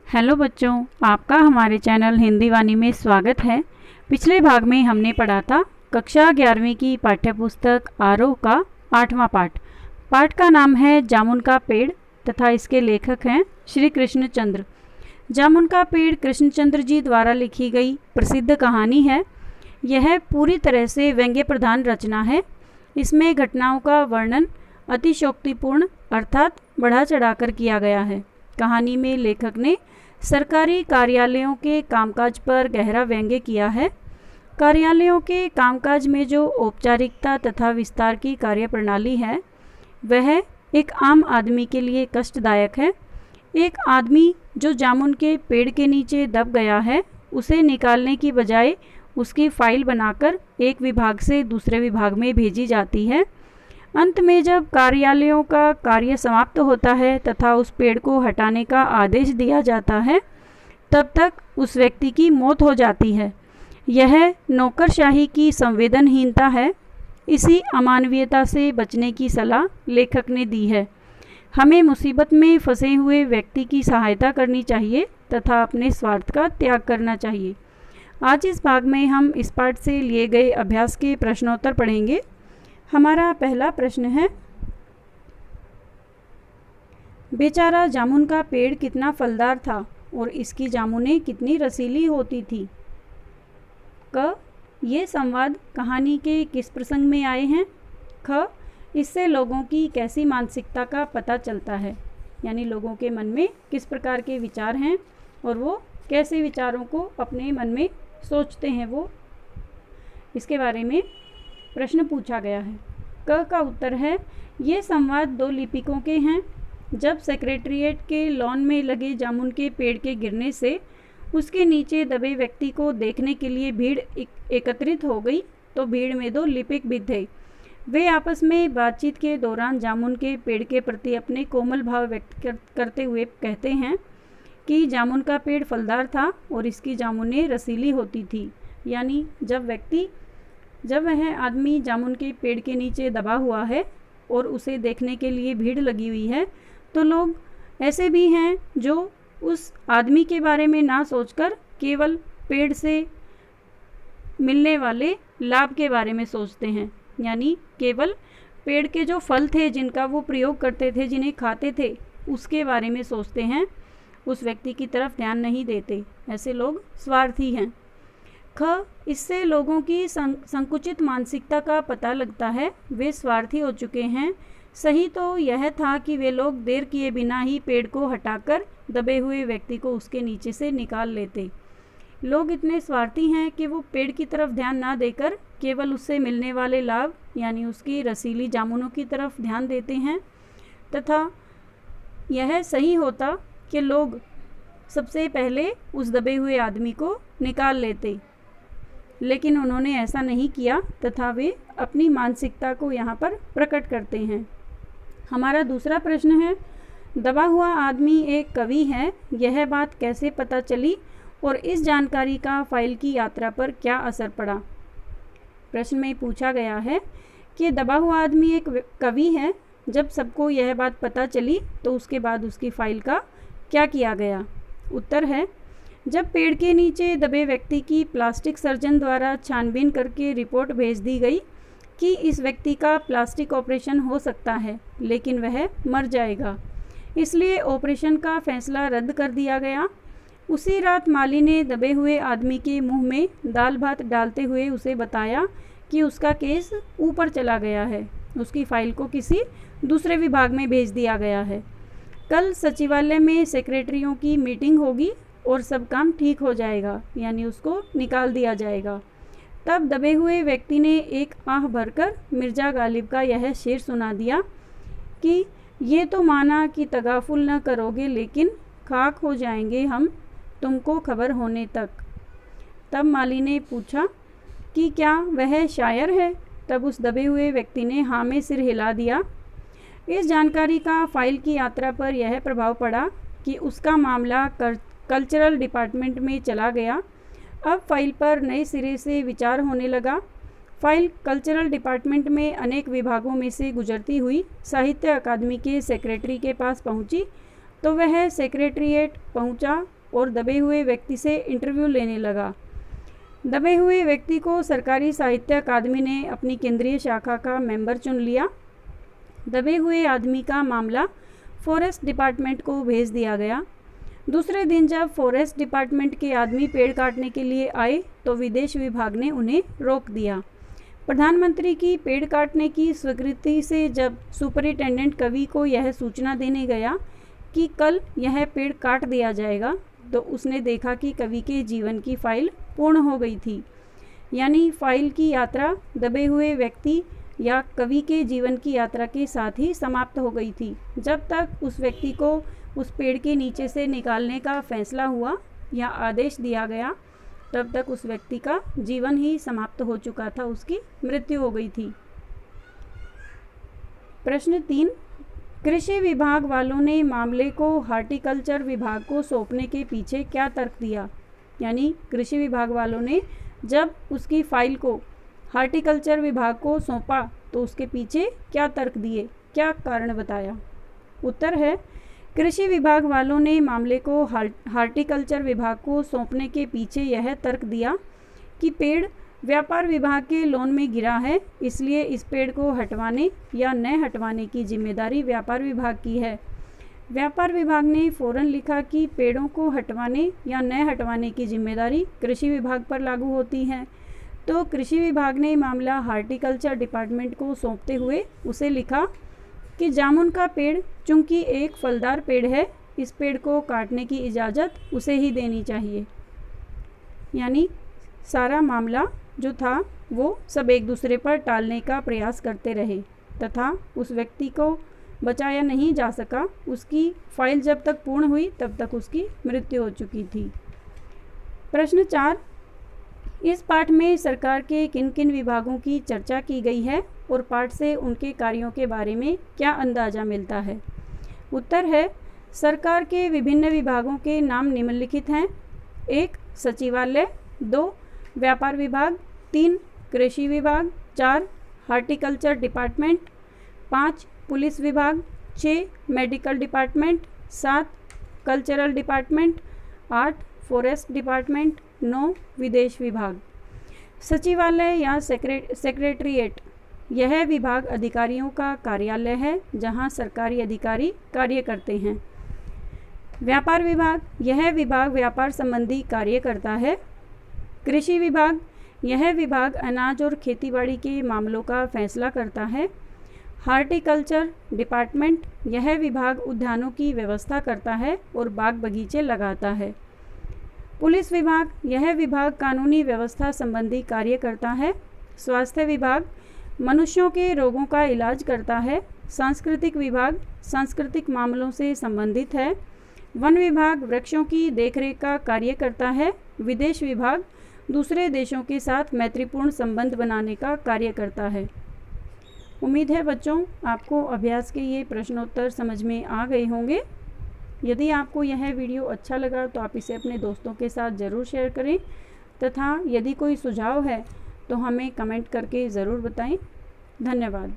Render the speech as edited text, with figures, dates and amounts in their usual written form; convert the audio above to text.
Hello बच्चों, आपका हमारे चैनल हिंदी वाणी में स्वागत है। पिछले भाग में हमने पढ़ा था कक्षा 11वीं की पाठ्यपुस्तक आरोह का 8वां पाठ। पाठ का नाम है जामुन का पेड़ तथा इसके लेखक हैं श्री कृष्णचंद्र। जामुन का पेड़ कृष्णचंद्र जी द्वारा लिखी गई प्रसिद्ध कहानी है। यह पूरी तरह से व्यंग्य प्रधान रचना है। इसमें घटनाओं का वर्णन अतिशयोक्तिपूर्ण अर्थात बढ़ा चढ़ाकर किया गया है। कहानी में लेखक ने सरकारी कार्यालयों के कामकाज पर गहरा व्यंग्य किया है। कार्यालयों के कामकाज में जो औपचारिकता तथा विस्तार की कार्यप्रणाली है वह एक आम आदमी के लिए कष्टदायक है। एक आदमी जो जामुन के पेड़ के नीचे दब गया है उसे निकालने की बजाय उसकी फाइल बनाकर एक विभाग से दूसरे विभाग में भेजी जाती है। अंत में जब कार्यालयों का कार्य समाप्त होता है तथा उस पेड़ को हटाने का आदेश दिया जाता है तब तक उस व्यक्ति की मौत हो जाती है। यह नौकरशाही की संवेदनहीनता है। इसी अमानवीयता से बचने की सलाह लेखक ने दी है। हमें मुसीबत में फंसे हुए व्यक्ति की सहायता करनी चाहिए तथा अपने स्वार्थ का त्याग करना चाहिए। आज इस भाग में हम इस पाठ से लिए गए अभ्यास के प्रश्नोत्तर पढ़ेंगे। हमारा पहला प्रश्न है, बेचारा जामुन का पेड़ कितना फलदार था और इसकी जामुनें कितनी रसीली होती थी। क, ये संवाद कहानी के किस प्रसंग में आए हैं। ख, इससे लोगों की कैसी मानसिकता का पता चलता है, यानी लोगों के मन में किस प्रकार के विचार हैं और वो कैसे विचारों को अपने मन में सोचते हैं, वो इसके बारे में प्रश्न पूछा गया है। क का उत्तर है, ये संवाद दो लिपिकों के हैं। जब सेक्रेटेरिएट के लॉन में लगे जामुन के पेड़ के गिरने से उसके नीचे दबे व्यक्ति को देखने के लिए भीड़ एकत्रित हो गई तो भीड़ में दो लिपिक भी थे। वे आपस में बातचीत के दौरान जामुन के पेड़ के प्रति अपने कोमल भाव व्यक्त करते हुए कहते हैं कि जामुन का पेड़ फलदार था और इसकी जामुनें रसीली होती थी। यानी जब वह आदमी जामुन के पेड़ के नीचे दबा हुआ है और उसे देखने के लिए भीड़ लगी हुई है तो लोग ऐसे भी हैं जो उस आदमी के बारे में ना सोचकर केवल पेड़ से मिलने वाले लाभ के बारे में सोचते हैं। यानी केवल पेड़ के जो फल थे जिनका वो प्रयोग करते थे, जिन्हें खाते थे, उसके बारे में सोचते हैं, उस व्यक्ति की तरफ ध्यान नहीं देते। ऐसे लोग स्वार्थी हैं। ख, इससे लोगों की संकुचित मानसिकता का पता लगता है। वे स्वार्थी हो चुके हैं। सही तो यह था कि वे लोग देर किए बिना ही पेड़ को हटाकर दबे हुए व्यक्ति को उसके नीचे से निकाल लेते। लोग इतने स्वार्थी हैं कि वो पेड़ की तरफ ध्यान ना देकर केवल उससे मिलने वाले लाभ यानी उसकी रसीली जामुनों की तरफ ध्यान देते हैं। तथा यह सही होता कि लोग सबसे पहले उस दबे हुए आदमी को निकाल लेते, लेकिन उन्होंने ऐसा नहीं किया तथा वे अपनी मानसिकता को यहाँ पर प्रकट करते हैं। हमारा दूसरा प्रश्न है, दबा हुआ आदमी एक कवि है, यह बात कैसे पता चली और इस जानकारी का फाइल की यात्रा पर क्या असर पड़ा। प्रश्न में पूछा गया है कि दबा हुआ आदमी एक कवि है। जब सबको यह बात पता चली तो उसके बाद उसकी फाइल का क्या किया गया। उत्तर है, जब पेड़ के नीचे दबे व्यक्ति की प्लास्टिक सर्जन द्वारा छानबीन करके रिपोर्ट भेज दी गई कि इस व्यक्ति का प्लास्टिक ऑपरेशन हो सकता है लेकिन वह मर जाएगा, इसलिए ऑपरेशन का फैसला रद्द कर दिया गया। उसी रात माली ने दबे हुए आदमी के मुंह में दाल भात डालते हुए उसे बताया कि उसका केस ऊपर चला गया है, उसकी फाइल को किसी दूसरे विभाग में भेज दिया गया है। कल सचिवालय में सेक्रेटरियों की मीटिंग होगी और सब काम ठीक हो जाएगा, यानी उसको निकाल दिया जाएगा। तब दबे हुए व्यक्ति ने एक आह भरकर मिर्ज़ा गालिब का यह शेर सुना दिया कि ये तो माना कि तगाफुल न करोगे लेकिन खाक हो जाएंगे हम तुमको खबर होने तक। तब माली ने पूछा कि क्या वह शायर है। तब उस दबे हुए व्यक्ति ने हाँ में सिर हिला दिया। इस जानकारी का फाइल की यात्रा पर यह प्रभाव पड़ा कि उसका मामला कल्चरल डिपार्टमेंट में चला गया। अब फाइल पर नए सिरे से विचार होने लगा। फाइल कल्चरल डिपार्टमेंट में अनेक विभागों में से गुजरती हुई साहित्य अकादमी के सेक्रेटरी के पास पहुंची तो वह सेक्रेटरीट पहुंचा और दबे हुए व्यक्ति से इंटरव्यू लेने लगा। दबे हुए व्यक्ति को सरकारी साहित्य अकादमी ने अपनी केंद्रीय शाखा का मेंबर चुन लिया। दबे हुए आदमी का मामला फॉरेस्ट डिपार्टमेंट को भेज दिया गया। दूसरे दिन जब फॉरेस्ट डिपार्टमेंट के आदमी पेड़ काटने के लिए आए तो विदेश विभाग ने उन्हें रोक दिया। प्रधानमंत्री की पेड़ काटने की स्वीकृति से जब सुपरिटेंडेंट कवि को यह सूचना देने गया कि कल यह पेड़ काट दिया जाएगा, तो उसने देखा कि कवि के जीवन की फाइल पूर्ण हो गई थी। यानी फाइल की यात्रा दबे हुए व्यक्ति या कवि के जीवन की यात्रा के साथ ही समाप्त हो गई थी। जब तक उस व्यक्ति को उस पेड़ के नीचे से निकालने का फैसला हुआ या आदेश दिया गया, तब तक उस व्यक्ति का जीवन ही समाप्त हो चुका था, उसकी मृत्यु हो गई थी। प्रश्न 3, कृषि विभाग वालों ने मामले को हार्टिकल्चर विभाग को सौंपने के पीछे क्या तर्क दिया? यानी कृषि विभाग वालों ने जब उसकी फाइल को हार्टिकल्चर विभाग को सौंपा तो उसके पीछे क्या तर्क दिए, क्या कारण बताया? उत्तर है, कृषि विभाग वालों ने मामले को हार्टिकल्चर विभाग को सौंपने के पीछे यह तर्क दिया कि पेड़ व्यापार विभाग के लॉन में गिरा है, इसलिए इस पेड़ को हटवाने या न हटवाने की जिम्मेदारी व्यापार विभाग की है। व्यापार विभाग ने फौरन लिखा कि पेड़ों को हटवाने या न हटवाने की जिम्मेदारी कृषि विभाग पर लागू होती है। तो कृषि विभाग ने मामला हार्टिकल्चर डिपार्टमेंट को सौंपते हुए उसे लिखा कि जामुन का पेड़ चूंकि एक फलदार पेड़ है, इस पेड़ को काटने की इजाज़त उसे ही देनी चाहिए। यानी सारा मामला जो था वो सब एक दूसरे पर टालने का प्रयास करते रहे तथा उस व्यक्ति को बचाया नहीं जा सका। उसकी फाइल जब तक पूर्ण हुई तब तक उसकी मृत्यु हो चुकी थी। प्रश्न 4, इस पाठ में सरकार के किन किन विभागों की चर्चा की गई है और पाठ से उनके कार्यों के बारे में क्या अंदाज़ा मिलता है? उत्तर है, सरकार के विभिन्न विभागों के नाम निम्नलिखित हैं। 1 सचिवालय, 2 व्यापार विभाग, 3 कृषि विभाग, 4 हार्टिकल्चर डिपार्टमेंट, 5 पुलिस विभाग, 6 medical department, 7 cultural department, 8 forest department, 9 विदेश विभाग। सचिवालय या सेक्रेटरीट यह विभाग अधिकारियों का कार्यालय है जहां सरकारी अधिकारी कार्य करते हैं। व्यापार विभाग यह विभाग व्यापार संबंधी कार्य करता है। कृषि विभाग यह विभाग अनाज और खेतीबाड़ी के मामलों का फैसला करता है। हार्टिकल्चर डिपार्टमेंट यह विभाग उद्यानों की व्यवस्था करता है और बाग बगीचे लगाता है। पुलिस विभाग यह विभाग कानूनी व्यवस्था संबंधी कार्य करता है। स्वास्थ्य विभाग मनुष्यों के रोगों का इलाज करता है। सांस्कृतिक विभाग सांस्कृतिक मामलों से संबंधित है। वन विभाग वृक्षों की देखरेख का कार्य करता है। विदेश विभाग दूसरे देशों के साथ मैत्रीपूर्ण संबंध बनाने का कार्य करता है। उम्मीद है बच्चों आपको अभ्यास के ये प्रश्नोत्तर समझ में आ गए होंगे। यदि आपको यह वीडियो अच्छा लगा तो आप इसे अपने दोस्तों के साथ ज़रूर शेयर करें तथा यदि कोई सुझाव है तो हमें कमेंट करके ज़रूर बताएं। धन्यवाद।